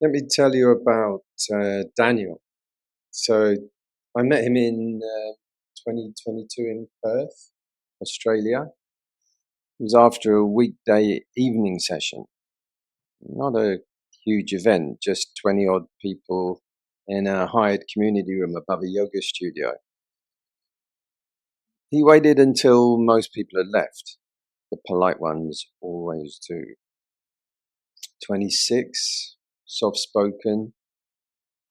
Let me tell you about Daniel. So I met him in 2022 in Perth, Australia. It was after a weekday evening session. Not a huge event, just 20 odd people in a hired community room above a yoga studio. He waited until most people had left. The polite ones always do. 26, soft-spoken,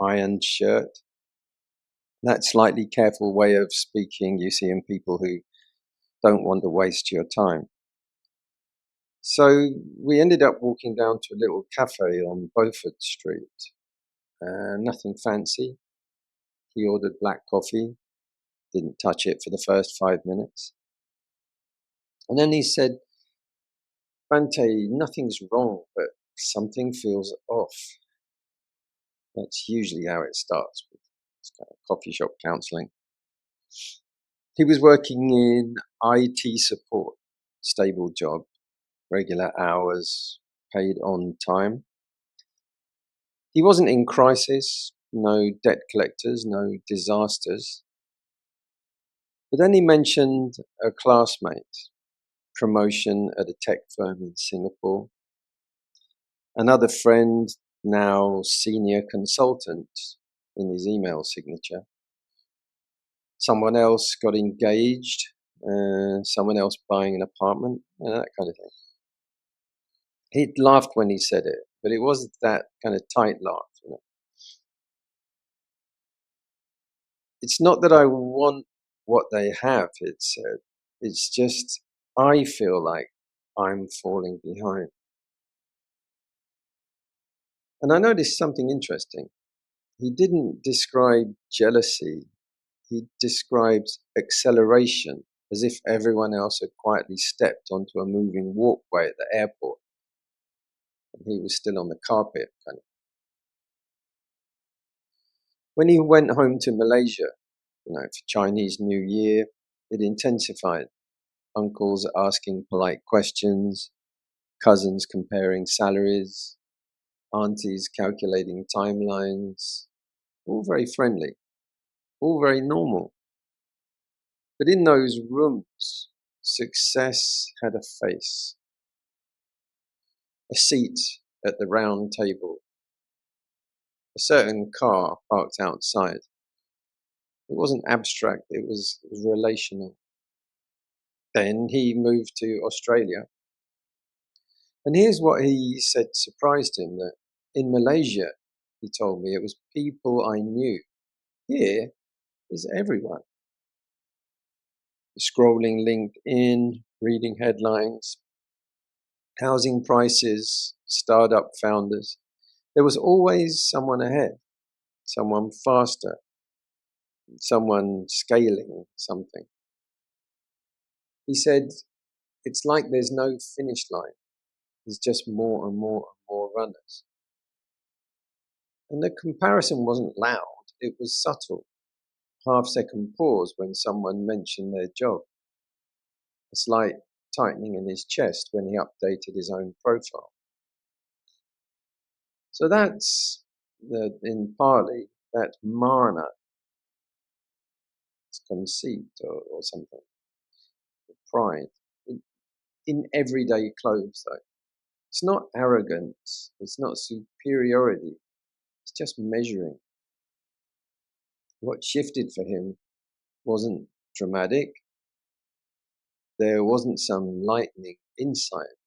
ironed shirt. That slightly careful way of speaking you see in people who don't want to waste your time. So we ended up walking down to a little cafe on Beaufort Street. Nothing fancy. He ordered black coffee, didn't touch it for the first 5 minutes. And then he said, Bante, nothing's wrong, but something feels off. That's usually how it starts with this kind of coffee shop counseling. He was working in IT support, stable job, regular hours, paid on time. He wasn't in crisis, no debt collectors, no disasters. But then he mentioned a classmate, promotion at a tech firm in Singapore, another friend, now senior consultant in his email signature. Someone else got engaged, someone else buying an apartment, that kind of thing. He'd laughed when he said it, but it wasn't that kind of tight laugh, you know. It's not that I want what they have, it said. It's just I feel like I'm falling behind. And I noticed something interesting. He didn't describe jealousy. He described acceleration, as if everyone else had quietly stepped onto a moving walkway at the airport. And he was still on the carpet, kind of. When he went home to Malaysia, for Chinese New Year, it intensified. Uncles asking polite questions, cousins comparing salaries, aunties calculating timelines, all very friendly, all very normal. But in those rooms, success had a face, a seat at the round table, a certain car parked outside. It wasn't abstract, it was relational. Then he moved to Australia. And here's what he said surprised him, that in Malaysia, he told me, it was people I knew. Here is everyone. Scrolling LinkedIn, reading headlines, housing prices, startup founders. There was always someone ahead, someone faster, someone scaling something. He said, it's like there's no finish line. There's just more and more and more runners. And the comparison wasn't loud, it was subtle. Half-second pause when someone mentioned their job. A slight tightening in his chest when he updated his own profile. So that's, in Pali, that's marna. It's conceit or something. Pride. In everyday clothes, though. It's not arrogance. It's not superiority. It's just measuring. What shifted for him wasn't dramatic. There wasn't some lightning insight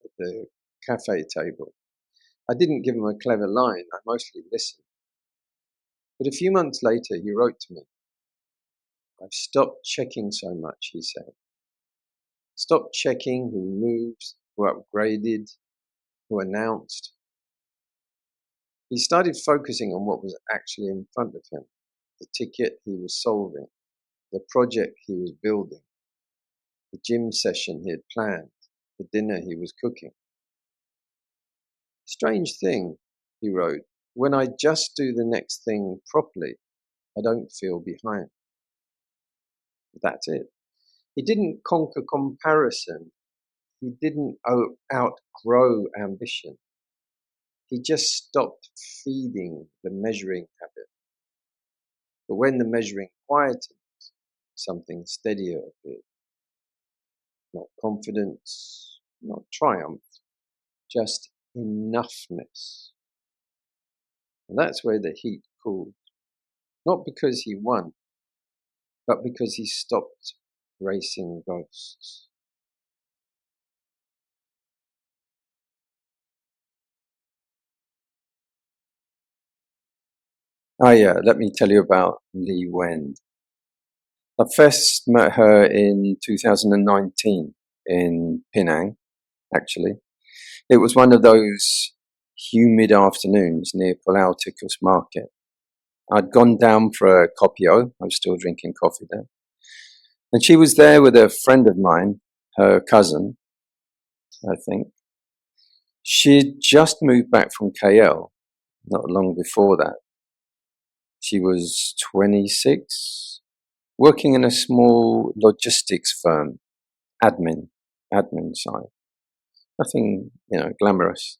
at the cafe table. I didn't give him a clever line. I mostly listened. But a few months later, he wrote to me. I've stopped checking so much, he said. Stopped checking who moved, who upgraded, who announced. He started focusing on what was actually in front of him, the ticket he was solving, the project he was building, the gym session he had planned, the dinner he was cooking. Strange thing, he wrote, when I just do the next thing properly, I don't feel behind. That's it. He didn't conquer comparison. He didn't outgrow ambition. He just stopped feeding the measuring habit. But when the measuring quieted, something steadier appeared. Not confidence, not triumph, just enoughness. And that's where the heat cooled. Not because he won, but because he stopped racing ghosts. Oh yeah, let me tell you about Li Wen. I first met her in 2019 in Penang, actually. It was one of those humid afternoons near Pulau Tikus Market. I'd gone down for a kopi-o. I was still drinking coffee there. And she was there with a friend of mine, her cousin, I think. She'd just moved back from KL, not long before that. She was 26, working in a small logistics firm, admin side. Nothing, glamorous.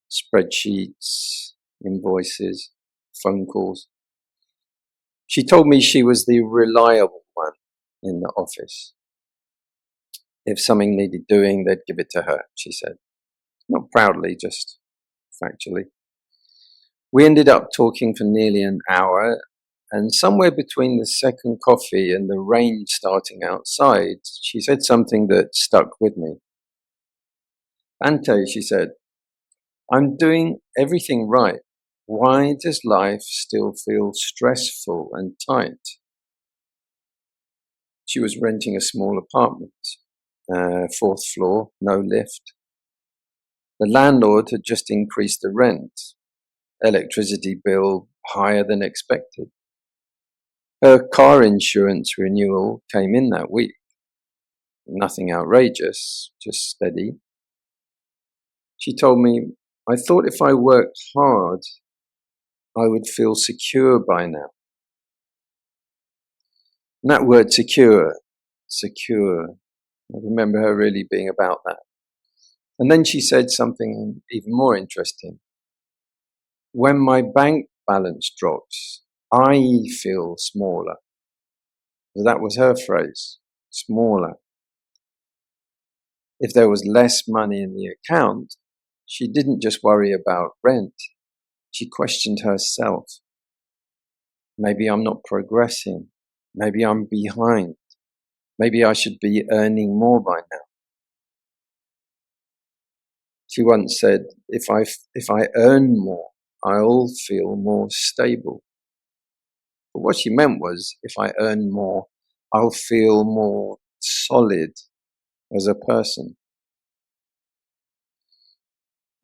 Spreadsheets, invoices, phone calls. She told me she was the reliable one in the office. If something needed doing, they'd give it to her, she said. Not proudly, just factually. We ended up talking for nearly an hour, and somewhere between the second coffee and the rain starting outside, she said something that stuck with me. Ante, she said, I'm doing everything right. Why does life still feel stressful and tight? She was renting a small apartment, 4th floor, no lift. The landlord had just increased the rent, electricity bill higher than expected. Her car insurance renewal came in that week. Nothing outrageous, just steady. She told me, I thought if I worked hard, I would feel secure by now. And that word secure. I remember her really being about that. And then she said something even more interesting. When my bank balance drops, I feel smaller. That was her phrase, smaller. If there was less money in the account, she didn't just worry about rent. She questioned herself. Maybe I'm not progressing. Maybe I'm behind. Maybe I should be earning more by now. She once said, if I earn more, I'll feel more stable. But what she meant was, if I earn more, I'll feel more solid as a person.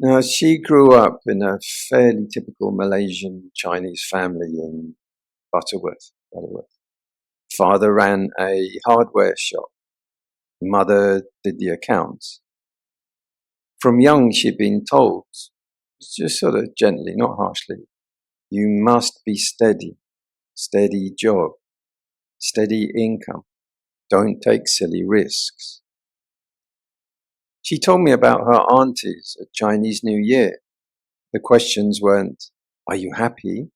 Now, she grew up in a fairly typical Malaysian Chinese family in Butterworth. Father ran a hardware shop. Mother did the accounts. From young, she'd been told, just sort of gently, not harshly, you must be steady job, steady income. Don't take silly risks. She told me about her aunties at Chinese New Year. The questions weren't, are you happy?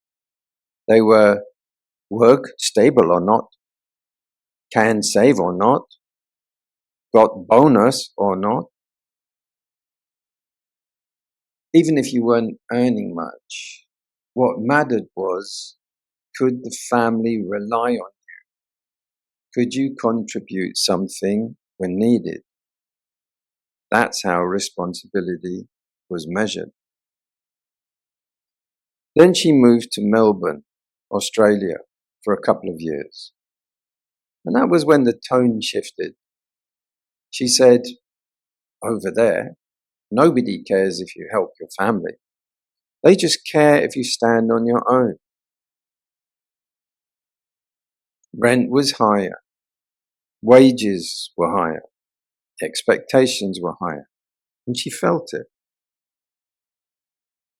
They were, work stable or not? Can save or not? Got bonus or not? Even if you weren't earning much, what mattered was, could the family rely on you? Could you contribute something when needed? That's how responsibility was measured. Then she moved to Melbourne, Australia, for a couple of years. And that was when the tone shifted. She said, over there, nobody cares if you help your family. They just care if you stand on your own. Rent was higher. Wages were higher. Expectations were higher. And she felt it.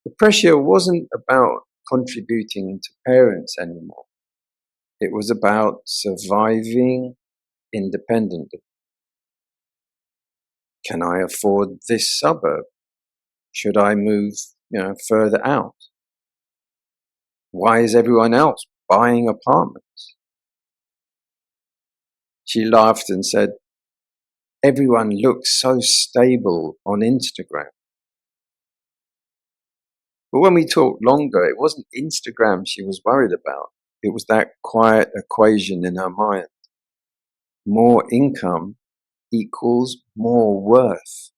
The pressure wasn't about contributing to parents anymore. It was about surviving independently. Can I afford this suburb? Should I move further out? Why is everyone else buying apartments? She laughed and said, everyone looks so stable on Instagram. But when we talked longer, it wasn't Instagram she was worried about. It was that quiet equation in her mind. More income equals more worth,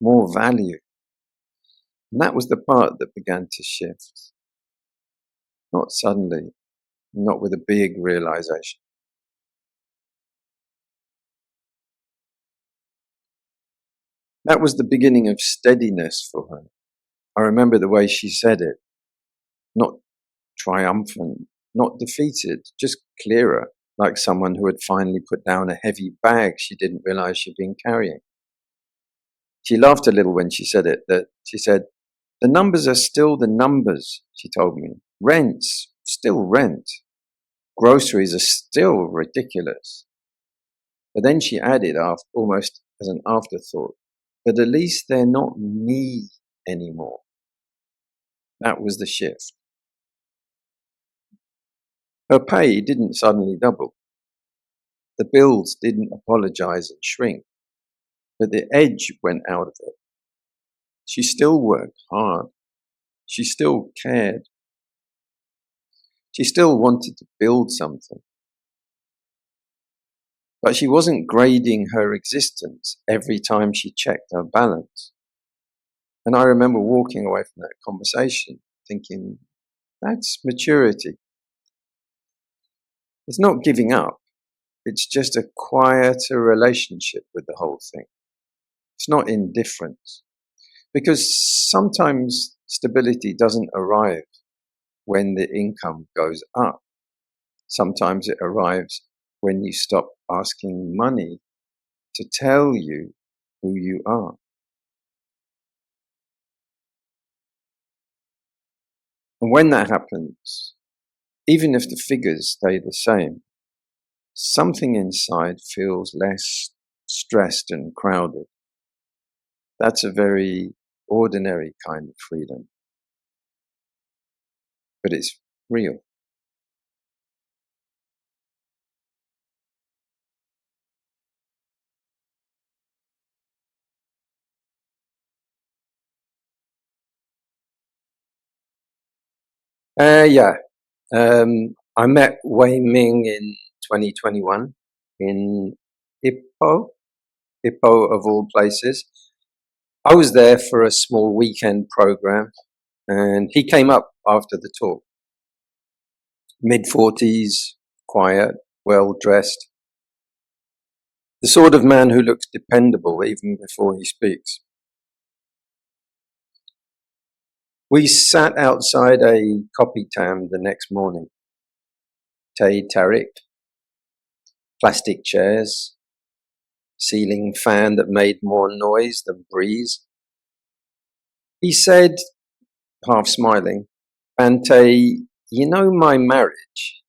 more value. And that was the part that began to shift. Not suddenly, not with a big realization. That was the beginning of steadiness for her. I remember the way she said it. Not triumphant, not defeated, just clearer, like someone who had finally put down a heavy bag she didn't realize she'd been carrying. She laughed a little when she said it. She said, the numbers are still the numbers, she told me. Rent's still rent. Groceries are still ridiculous. But then she added, almost as an afterthought, but at least they're not me anymore. That was the shift. Her pay didn't suddenly double. The bills didn't apologize and shrink, but the edge went out of it. She still worked hard. She still cared. She still wanted to build something. But she wasn't grading her existence every time she checked her balance. And I remember walking away from that conversation thinking, that's maturity. It's not giving up. It's just a quieter relationship with the whole thing. It's not indifference. Because sometimes stability doesn't arrive when the income goes up. Sometimes it arrives when you stop asking money to tell you who you are. And when that happens, even if the figures stay the same, something inside feels less stressed and crowded. That's a very ordinary kind of freedom. But it's real. Yeah. I met Wei Ming in 2021 in Ipoh of all places. I was there for a small weekend program, and he came up after the talk. Mid-40s, quiet, well-dressed. The sort of man who looks dependable even before he speaks. We sat outside a kopitiam the next morning. Teh tarik, plastic chairs, ceiling fan that made more noise than breeze. He said, half smiling, Bante, you know my marriage?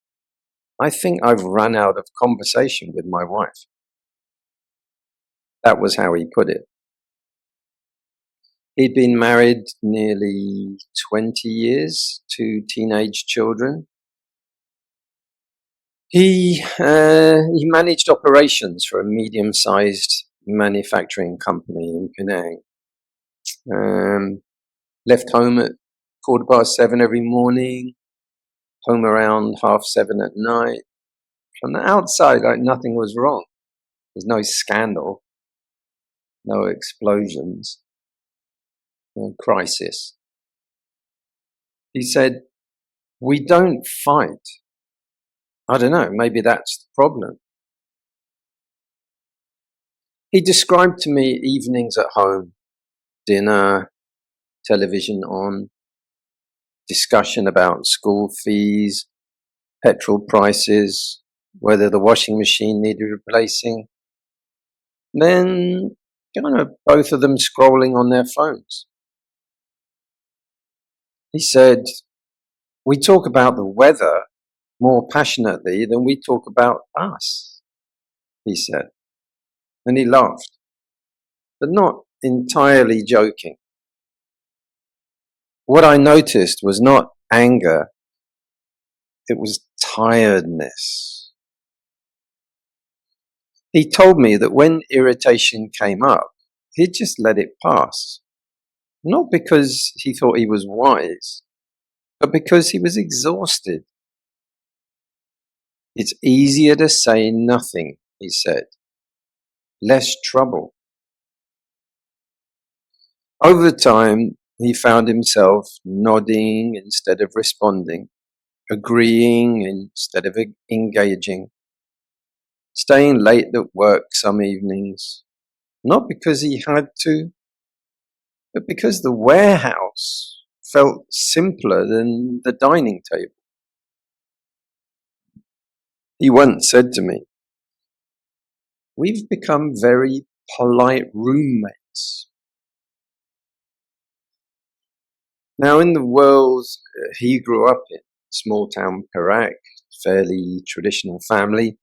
I think I've run out of conversation with my wife. That was how he put it. He'd been married nearly 20 years, 2 teenage children. He managed operations for a medium-sized manufacturing company in Penang. Left home at 7:15 every morning, home around 7:30 at night. From the outside, like nothing was wrong. There's no scandal, no explosions, no crisis. He said, we don't fight. I don't know, maybe that's the problem. He described to me evenings at home, dinner, television on, discussion about school fees, petrol prices, whether the washing machine needed replacing. Then, both of them scrolling on their phones. He said, we talk about the weather more passionately than we talk about us, he said. And he laughed, but not entirely joking. What I noticed was not anger, it was tiredness. He told me that when irritation came up, he'd just let it pass. Not because he thought he was wise, but because he was exhausted. It's easier to say nothing, he said. Less trouble. Over time, he found himself nodding instead of responding, agreeing instead of engaging, staying late at work some evenings, not because he had to, but because the warehouse felt simpler than the dining table. He once said to me, "We've become very polite roommates." Now, in the world he grew up in, small town Perak, fairly traditional family,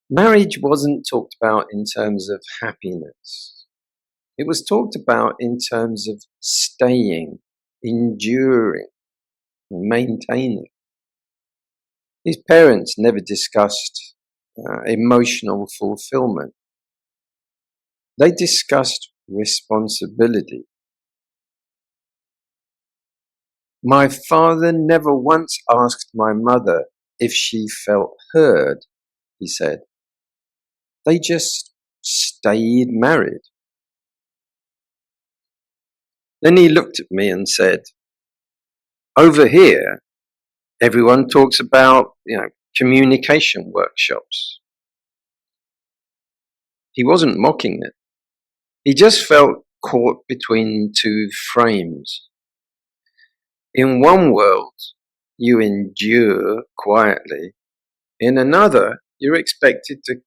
marriage wasn't talked about in terms of happiness. It was talked about in terms of staying, enduring, maintaining. His parents never discussed emotional fulfillment. They discussed responsibility. My father never once asked my mother if she felt heard, he said. They just stayed married. Then he looked at me and said, "Over here, everyone talks about, communication workshops." He wasn't mocking it. He just felt caught between two frames. In one world, you endure quietly. In another, you're expected to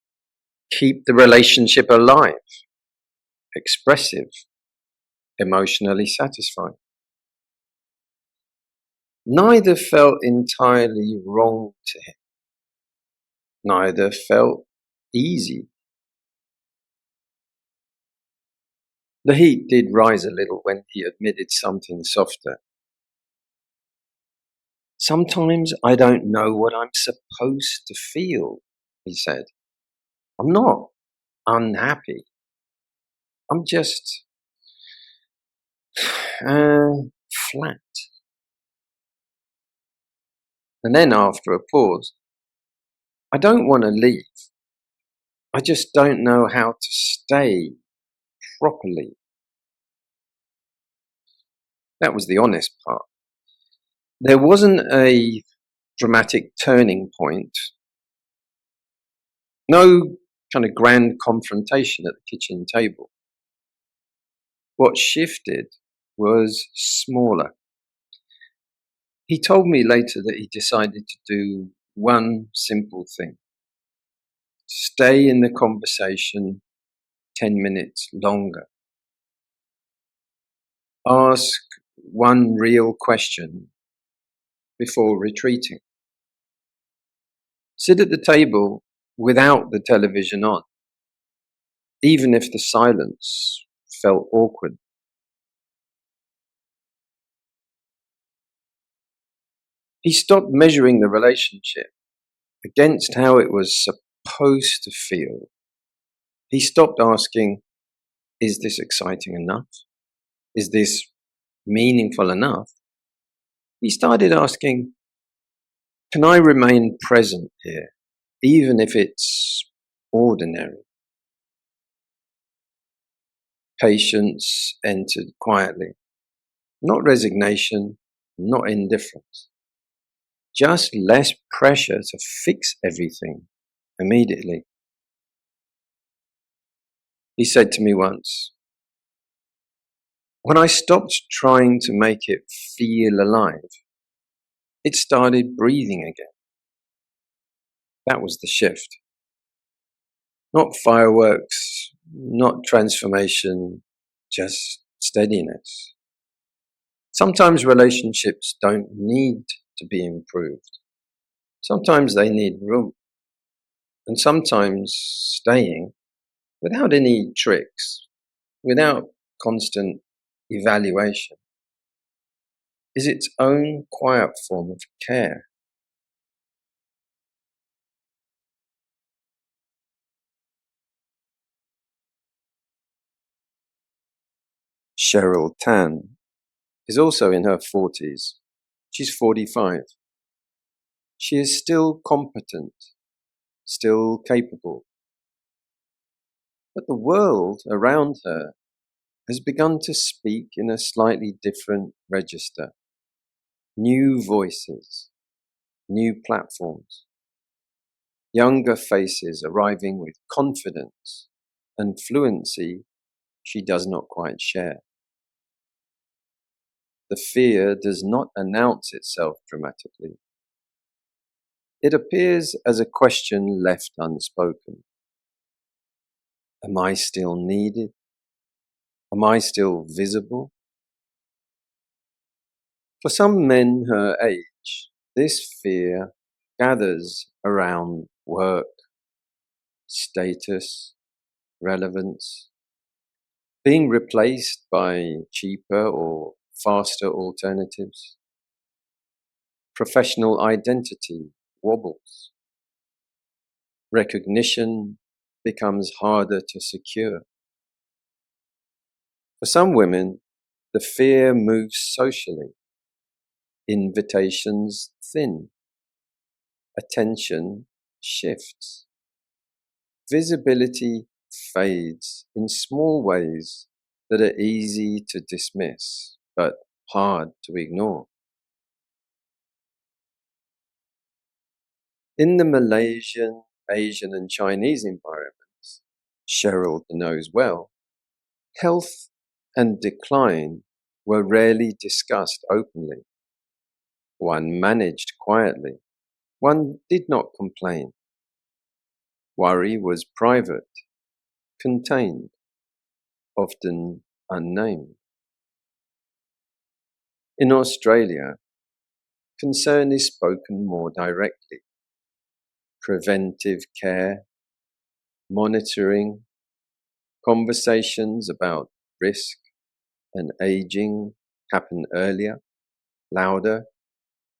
keep the relationship alive, expressive, emotionally satisfying. Neither felt entirely wrong to him. Neither felt easy. The heat did rise a little when he admitted something softer. "Sometimes I don't know what I'm supposed to feel," he said. "I'm not unhappy. I'm just flat." And then after a pause, "I don't want to leave. I just don't know how to stay properly." That was the honest part. There wasn't a dramatic turning point. No kind of grand confrontation at the kitchen table. What shifted was smaller. He told me later that he decided to do one simple thing. Stay in the conversation 10 minutes longer. Ask one real question before retreating. Sit at the table without the television on, even if the silence felt awkward. He stopped measuring the relationship against how it was supposed to feel. He stopped asking, "Is this exciting enough? Is this meaningful enough?" He started asking, "Can I remain present here, even if it's ordinary?" Patience entered quietly. Not resignation, not indifference. Just less pressure to fix everything immediately. He said to me once, "When I stopped trying to make it feel alive, it started breathing again." That was the shift. Not fireworks, not transformation, just steadiness. Sometimes relationships don't need to be improved. Sometimes they need room. And sometimes staying without any tricks, without constant evaluation, is its own quiet form of care. Cheryl Tan is also in her 40s. She's 45. She is still competent, still capable. But the world around her has begun to speak in a slightly different register. New voices, new platforms, younger faces arriving with confidence and fluency she does not quite share. The fear does not announce itself dramatically. It appears as a question left unspoken. Am I still needed? Am I still visible? For some men her age, this fear gathers around work, status, relevance, being replaced by cheaper or faster alternatives. Professional identity wobbles. Recognition becomes harder to secure. For some women, the fear moves socially. Invitations thin. Attention shifts. Visibility fades in small ways that are easy to dismiss, but hard to ignore. In the Malaysian, Asian and Chinese environments, Cheryl knows well, health and decline were rarely discussed openly. One managed quietly. One did not complain. Worry was private, contained, often unnamed. In Australia, concern is spoken more directly. Preventive care, monitoring, conversations about risk and aging happen earlier, louder,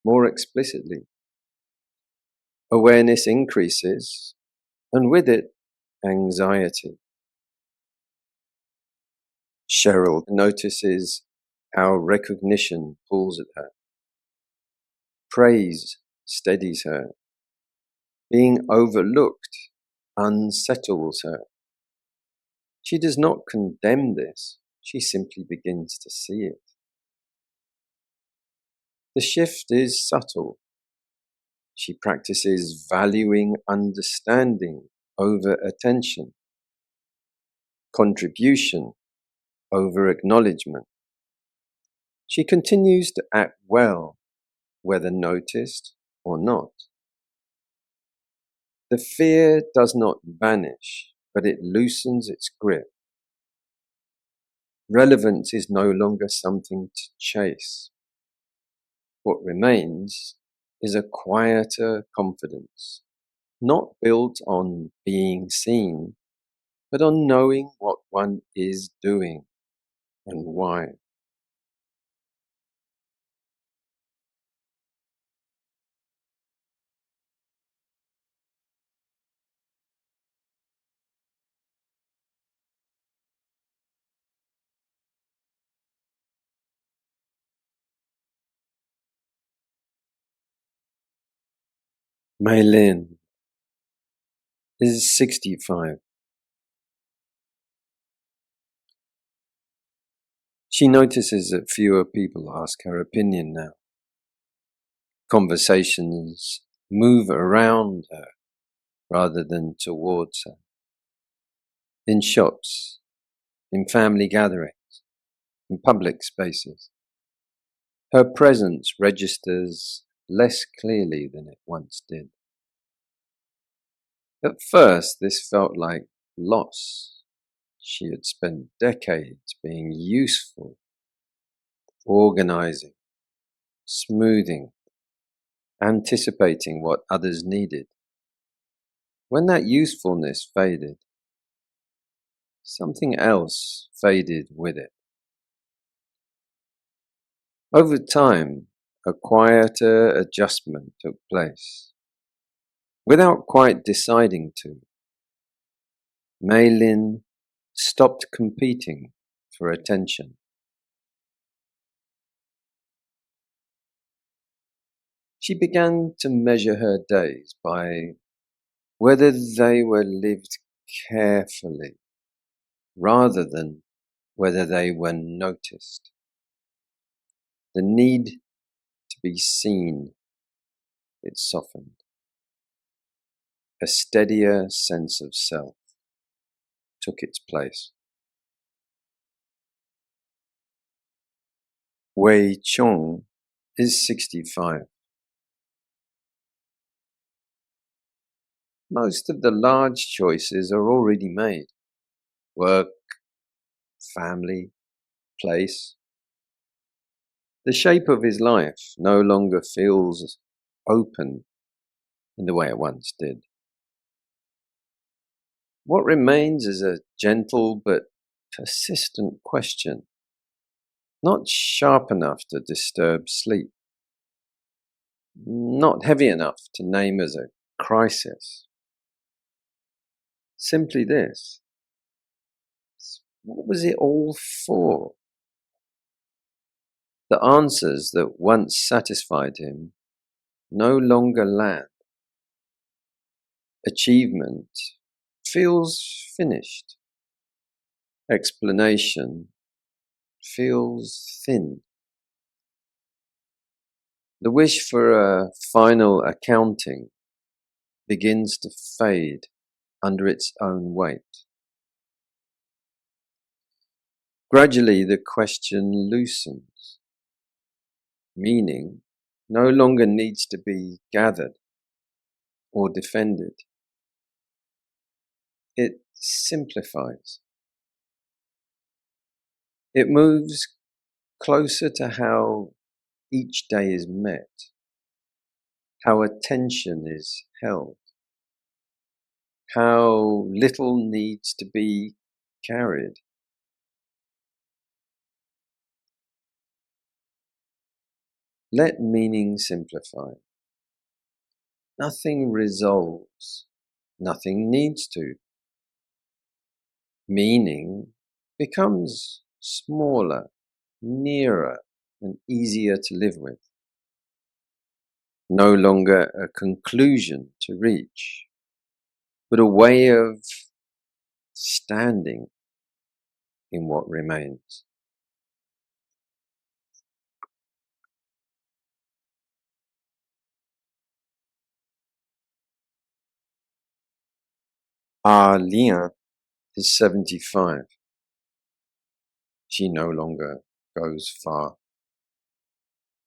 more explicitly. Awareness increases, and with it, anxiety. Cheryl notices how recognition pulls at her. Praise steadies her. Being overlooked unsettles her. She does not condemn this, she simply begins to see it. The shift is subtle. She practices valuing understanding over attention, contribution over acknowledgement. She continues to act well, whether noticed or not. The fear does not vanish, but it loosens its grip. Relevance is no longer something to chase. What remains is a quieter confidence, not built on being seen, but on knowing what one is doing and why. Maylin is 65. She notices that fewer people ask her opinion now. Conversations move around her rather than towards her. In shops, in family gatherings, in public spaces. Her presence registers less clearly than it once did. At first, this felt like loss. She had spent decades being useful, organizing, smoothing, anticipating what others needed. When that usefulness faded, something else faded with it. Over time, a quieter adjustment took place. Without quite deciding to, Mei Lin stopped competing for attention. She began to measure her days by whether they were lived carefully rather than whether they were noticed. The need to be seen, it softened. A steadier sense of self took its place. Wei Chong is 65. Most of the large choices are already made. Work, family, place. The shape of his life no longer feels open in the way it once did. What remains is a gentle but persistent question, not sharp enough to disturb sleep, not heavy enough to name as a crisis. Simply this: what was it all for? The answers that once satisfied him no longer land. Achievement feels finished. Explanation feels thin. The wish for a final accounting begins to fade under its own weight. Gradually, the question loosens. Meaning no longer needs to be gathered or defended. It simplifies. It moves closer to how each day is met, how attention is held, how little needs to be carried. Let meaning simplify. Nothing resolves, nothing needs to. Meaning becomes smaller, nearer, and easier to live with. No longer a conclusion to reach, but a way of standing in what remains. Lien is 75. She no longer goes far.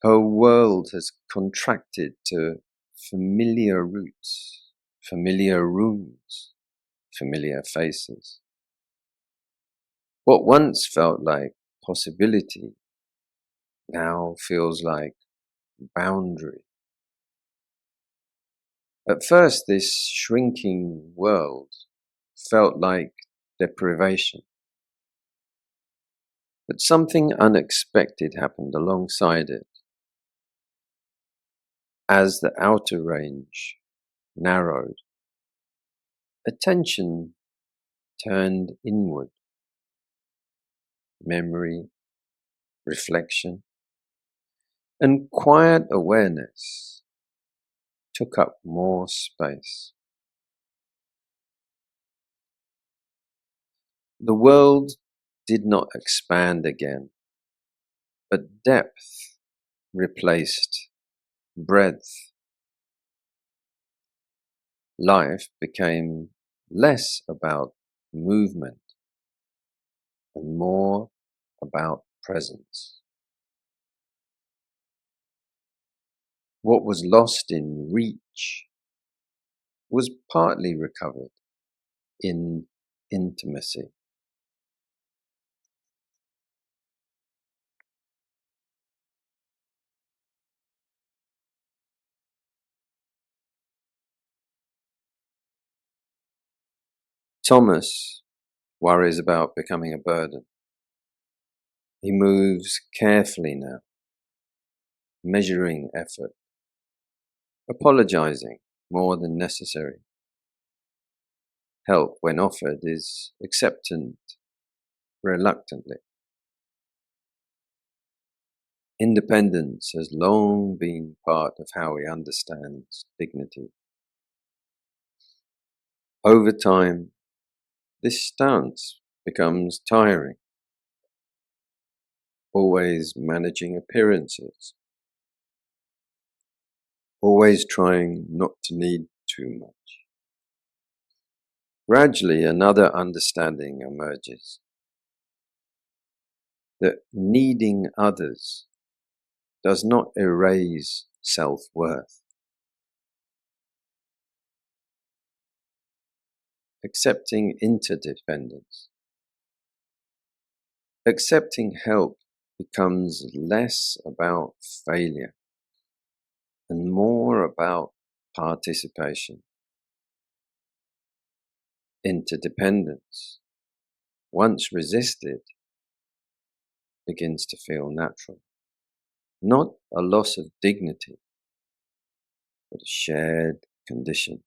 Her world has contracted to familiar routes, familiar rooms, familiar faces. What once felt like possibility now feels like boundary. At first, this shrinking world felt like deprivation. But something unexpected happened alongside it. As the outer range narrowed, attention turned inward. Memory, reflection, and quiet awareness took up more space. The world did not expand again, but depth replaced breadth. Life became less about movement and more about presence. What was lost in reach was partly recovered in intimacy. Thomas worries about becoming a burden. He moves carefully now, measuring effort, apologizing more than necessary. Help, when offered, is accepted reluctantly. Independence has long been part of how we understand dignity. Over time, this stance becomes tiring, always managing appearances, always trying not to need too much. Gradually, another understanding emerges, that needing others does not erase self-worth. Accepting interdependence, accepting help becomes less about failure and more about participation. Interdependence, once resisted, begins to feel natural. Not a loss of dignity, but a shared condition.